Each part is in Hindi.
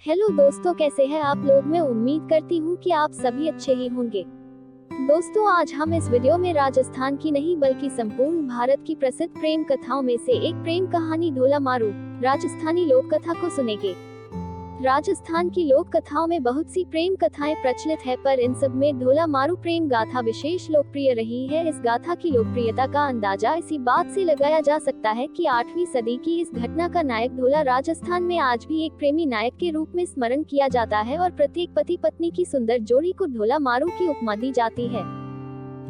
हेलो दोस्तों, कैसे हैं आप लोग। मैं उम्मीद करती हूँ कि आप सभी अच्छे ही होंगे। दोस्तों, आज हम इस वीडियो में राजस्थान की नहीं बल्कि संपूर्ण भारत की प्रसिद्ध प्रेम कथाओं में से एक प्रेम कहानी ढोला मारू राजस्थानी लोक कथा को सुनेंगे। राजस्थान की लोक कथाओं में बहुत सी प्रेम कथाएं प्रचलित है, पर इन सब में ढोला मारू प्रेम गाथा विशेष लोकप्रिय रही है। इस गाथा की लोकप्रियता का अंदाजा इसी बात से लगाया जा सकता है कि 8वीं सदी की इस घटना का नायक ढोला राजस्थान में आज भी एक प्रेमी नायक के रूप में स्मरण किया जाता है और प्रत्येक पति पत्नी की सुंदर जोड़ी को ढोला मारू की उपमा दी जाती है।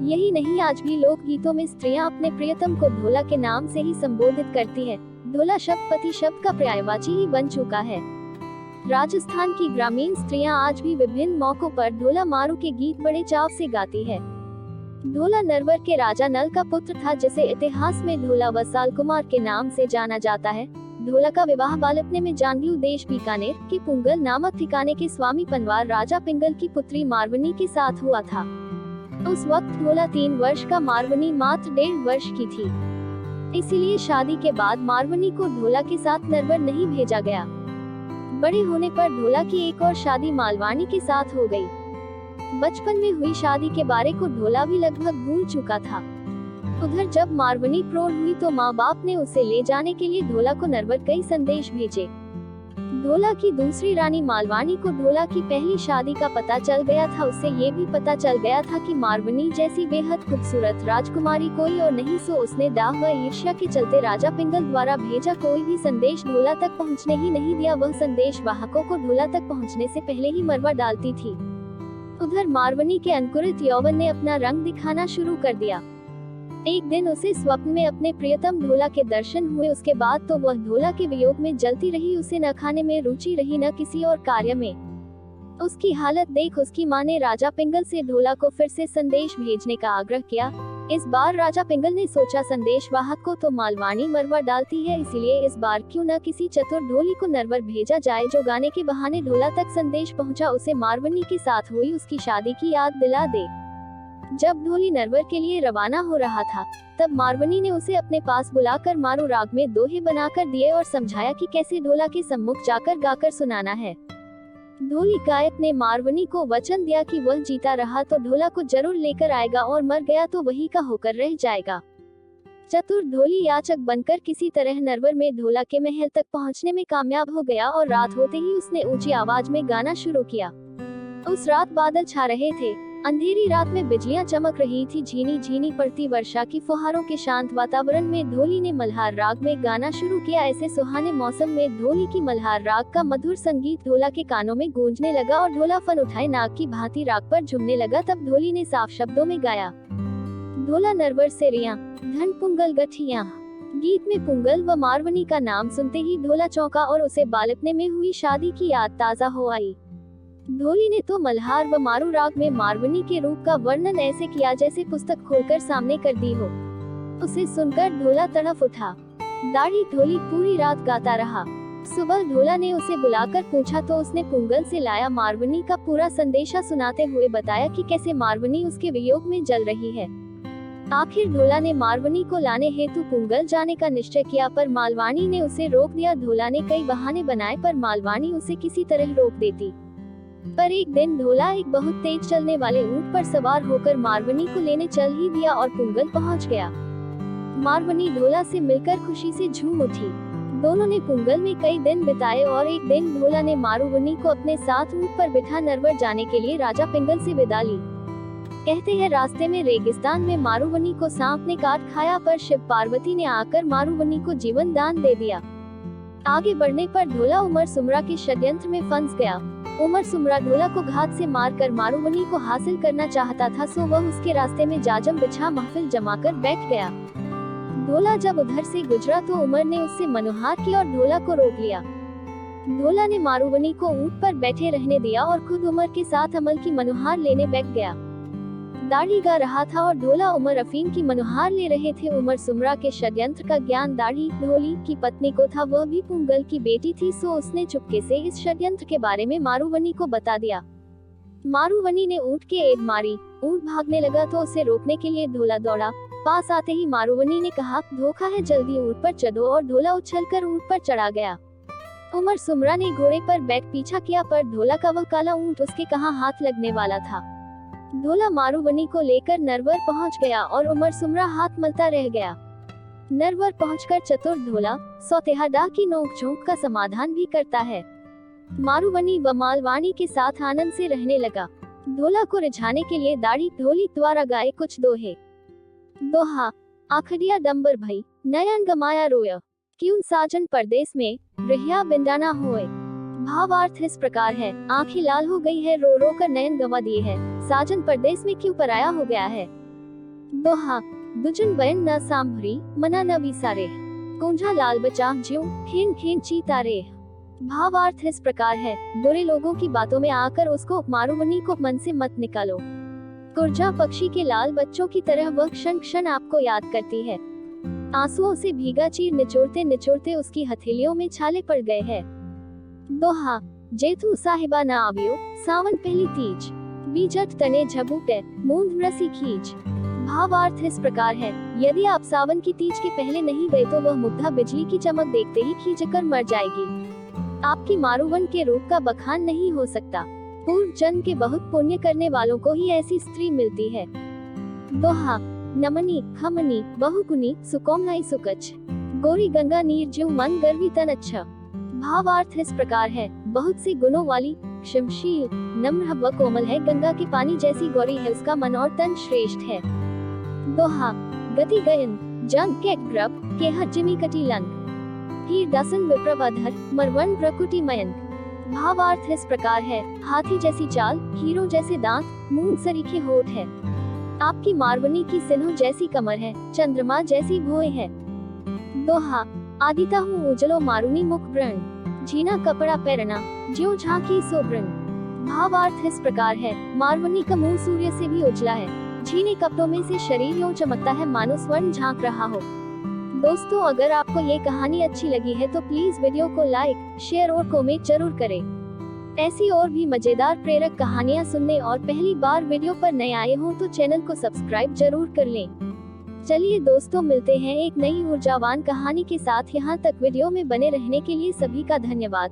यही नहीं, आज भी लोक गीतों में स्त्रियां अपने प्रियतम को ढोला के नाम से ही संबोधित करती है। ढोला शब्द पति शब्द का पर्यायवाची ही बन चुका है। राजस्थान की ग्रामीण स्त्रियां आज भी विभिन्न मौकों पर ढोला मारू के गीत बड़े चाव से गाती है। ढोला नरवर के राजा नल का पुत्र था, जिसे इतिहास में ढोला वसाल कुमार के नाम से जाना जाता है। ढोला का विवाह बालपने में जांगलू देश बीकानेर के पुंगल नामक ठिकाने के स्वामी पनवार राजा पिंगल की पुत्री मारवनी के साथ हुआ था। उस वक्त ढोला 3 वर्ष का, मारवनी मात्र 1.5 वर्ष की थी। इसीलिए शादी के बाद मारवनी को ढोला के साथ नरवर नहीं भेजा गया। बड़े होने पर ढोला की एक और शादी मालवानी के साथ हो गई। बचपन में हुई शादी के बारे को ढोला भी लगभग भूल चुका था। उधर जब मारवनी प्रौढ़ हुई तो माँ बाप ने उसे ले जाने के लिए ढोला को नरवर कई संदेश भेजे। ढोला की दूसरी रानी मालवानी को ढोला की पहली शादी का पता चल गया था। उसे ये भी पता चल गया था कि मारवनी जैसी बेहद खूबसूरत राजकुमारी कोई और नहीं, सो उसने दाह व ईर्ष्या के चलते राजा पिंगल द्वारा भेजा कोई भी संदेश ढोला तक पहुंचने ही नहीं दिया। वह संदेश वाहकों को ढोला तक पहुंचने से पहले ही मरवा डालती थी। उधर मारवनी के अंकुरित यौवन ने अपना रंग दिखाना शुरू कर दिया। एक दिन उसे स्वप्न में अपने प्रियतम ढोला के दर्शन हुए। उसके बाद तो वह ढोला के वियोग में जलती रही। उसे न खाने में रुचि रही न किसी और कार्य में। उसकी हालत देख उसकी मां ने राजा पिंगल से ढोला को फिर से संदेश भेजने का आग्रह किया। इस बार राजा पिंगल ने सोचा, संदेश वाहक को तो मालवानी मरवा डालती है, इसलिए इस बार क्यों न किसी चतुर ढोली को नरवर भेजा जाए जो गाने के बहाने ढोला तक संदेश पहुंचा उसे मारवनी के साथ हुई उसकी शादी की याद दिला दे। जब ढोली नरवर के लिए रवाना हो रहा था, तब मारवनी ने उसे अपने पास बुलाकर मारू राग में दोहे बनाकर दिए और समझाया कि कैसे ढोला के सम्मुख जाकर गाकर सुनाना है। ढोली गायक ने मारवनी को वचन दिया कि वह जीता रहा तो ढोला को जरूर लेकर आएगा और मर गया तो वही का होकर रह जाएगा। चतुर ढोली याचक बनकर किसी तरह नरवर में ढोला के महल तक पहुंचने में कामयाब हो गया और रात होते ही उसने ऊंची आवाज में गाना शुरू किया। उस रात बादल छा रहे थे। अंधेरी रात में बिजलियां चमक रही थी। झीनी झीनी पड़ती वर्षा की फुहारों के शांत वातावरण में ढोली ने मल्हार राग में गाना शुरू किया। ऐसे सुहाने मौसम में ढोली की मल्हार राग का मधुर संगीत ढोला के कानों में गूंजने लगा और ढोला फन उठाए नाग की भांति राग पर झूमने लगा। तब ढोली ने साफ शब्दों में गाया, ढोला नरवर से रिया धन पुंगल गठिया। गीत में पुंगल व मारवनी का नाम सुनते ही ढोला चौंका और उसे बालपने में हुई शादी की याद ताजा हो आई। ढोली ने तो मल्हार व मारू राग में मारवनी के रूप का वर्णन ऐसे किया जैसे पुस्तक खोलकर सामने कर दी हो। उसे सुनकर ढोला तड़फ उठा। दाढ़ी ढोली पूरी रात गाता रहा। सुबह ढोला ने उसे बुलाकर पूछा तो उसने पुंगल से लाया मारवनी का पूरा संदेशा सुनाते हुए बताया कि कैसे मारवनी उसके वियोग में जल रही है। आखिर ढोला ने मारवनी को लाने हेतु पुंगल जाने का निश्चय किया, पर मालवानी ने उसे रोक दिया। ढोला ने कई बहाने बनाए, पर मालवानी उसे किसी तरह रोक देती। पर एक दिन ढोला एक बहुत तेज चलने वाले ऊंट पर सवार होकर मारवनी को लेने चल ही दिया और पुंगल पहुंच गया। मारवनी ढोला से मिलकर खुशी से झूम उठी। दोनों ने पुंगल में कई दिन बिताए और एक दिन ढोला ने मारवनी को अपने साथ ऊंट पर बिठा नरवर जाने के लिए राजा पिंगल से विदा ली। कहते हैं रास्ते में रेगिस्तान में मारूवनी को सांप ने काट खाया, पर शिव पार्वती ने आकर मारूवनी को जीवन दान दे दिया। आगे बढ़ने पर ढोला उमर सुमरा के षड्यंत्र में फंस गया। उमर सुमरा ढोला को घात से मारकर मारूवनी को हासिल करना चाहता था, सो वह उसके रास्ते में जाजम बिछा महफिल जमाकर बैठ गया। ढोला जब उधर से गुजरा तो उमर ने उससे मनोहार की और ढोला को रोक लिया। ढोला ने मारूवनी को ऊंट पर बैठे रहने दिया और खुद उमर के साथ अमल की मनोहार लेने बैठ गया। दाढ़ी गा रहा था और ढोला उमर अफीम की मनोहार ले रहे थे। उमर सुमरा के षड्यंत्र का ज्ञान दाढ़ी ढोली की पत्नी को था, वह भी पुंगल की बेटी थी, सो उसने चुपके से इस षड्यंत्र के बारे में मारूवनी को बता दिया। मारूवनी ने ऊंट के एड़ मारी। ऊंट भागने लगा तो उसे रोकने के लिए ढोला दौड़ा। पास आते ही मारूवनी ने कहा, धोखा है, जल्दी ऊंट पर चढ़ो, और ढोला उछलकर ऊंट पर चढ़ा गया। उमर सुमरा ने घोड़े पर बैठ पीछा किया, पर ढोला का वह काला ऊंट उसके कहाँ हाथ लगने वाला था। ढोला मारूवनी को लेकर नरवर पहुंच गया और उमर सुमरा हाथ मलता रह गया। नरवर पहुंचकर चतुर ढोला सौतेहाडा की नोक-झोंक का समाधान भी करता है। मारूवनी व मालवाणी के साथ आनंद से रहने लगा। ढोला को रिझाने के लिए दाढ़ी ढोली द्वारा गाए कुछ दोहे। दोहा, आखड़िया डंबर भई नयन गमाया रोय, क्यों साजन परदेस में रहिया बिंदाना होए। भावार्थ इस प्रकार है, आंखें लाल हो गई है, रो रो कर नयन गंवा दिए है, साजन परदेस में क्यों पराया हो गया है। दोहा, दुजन बयन न सांभरी मना न विसारे, कुंजा लाल बचा ज्यों खीन खीन चीतारे। भावार्थ इस प्रकार है, बुरे लोगों की बातों में आकर उसको मारूवनी को मन से मत निकालो। कुर्जा पक्षी के लाल बच्चों की तरह वह क्षण क्षण आपको याद करती है। आंसुओं से भीगा चीर निचोड़ते निचोड़ते उसकी हथेलियों में छाले पड़ गए हैं। दोहा, जेठू साहिबा न आवियो सावन पहली तीज, बीजट तने झबूटे मूंद रसी खींच। भावार्थ इस प्रकार है, यदि आप सावन की तीज के पहले नहीं गए तो वह मुग्धा बिजली की चमक देखते ही खींचकर मर जाएगी। आपकी मारूवन के रूप का बखान नहीं हो सकता। पूर्व जन्म के बहुत पुण्य करने वालों को ही ऐसी स्त्री मिलती है। दोहा, नमनी खमनी बहुकुनी सुकोमनाई सुकच, गोरी गंगा नीर ज्यों मन गर्वी तन अच्छा। भावार्थ इस प्रकार है, बहुत सी गुणों वाली क्षमशील नम्र व कोमल है गंगा के पानी जैसी गौरी है उसका मन और तन श्रेष्ठ है। दोहा, गति गयन जंग के ग्रब के हज्जिमी कटी लंग, फिर दसन विप्रवधर मरवन प्रकुटी मयंक। भावार्थ इस प्रकार है, हाथी जैसी चाल, हीरो जैसे दांत, मूंग सरीखे होठ है। आपकी मारवनी की सिन्हों जैसी कमर है, चंद्रमा जैसी भुएं है। दोहा, आदिता हूँ उजलो मारुनी मुख व्रण, झीना कपड़ा पहनना ज्यों झांकी सोब्रन। भावार्थ इस प्रकार है, मारवनी का मुंह सूर्य से भी उजला है, झीने कपड़ों में से शरीर यूं चमकता है मानो स्वर्ण झांक रहा हो। दोस्तों, अगर आपको ये कहानी अच्छी लगी है तो प्लीज वीडियो को लाइक, शेयर और कमेंट जरूर करें। ऐसी और भी मजेदार प्रेरक कहानियाँ सुनने और पहली बार वीडियो पर नए आए हों तो चैनल को सब्सक्राइब जरूर कर लें। चलिए दोस्तों, मिलते हैं एक नई ऊर्जावान कहानी के साथ। यहाँ तक वीडियो में बने रहने के लिए सभी का धन्यवाद।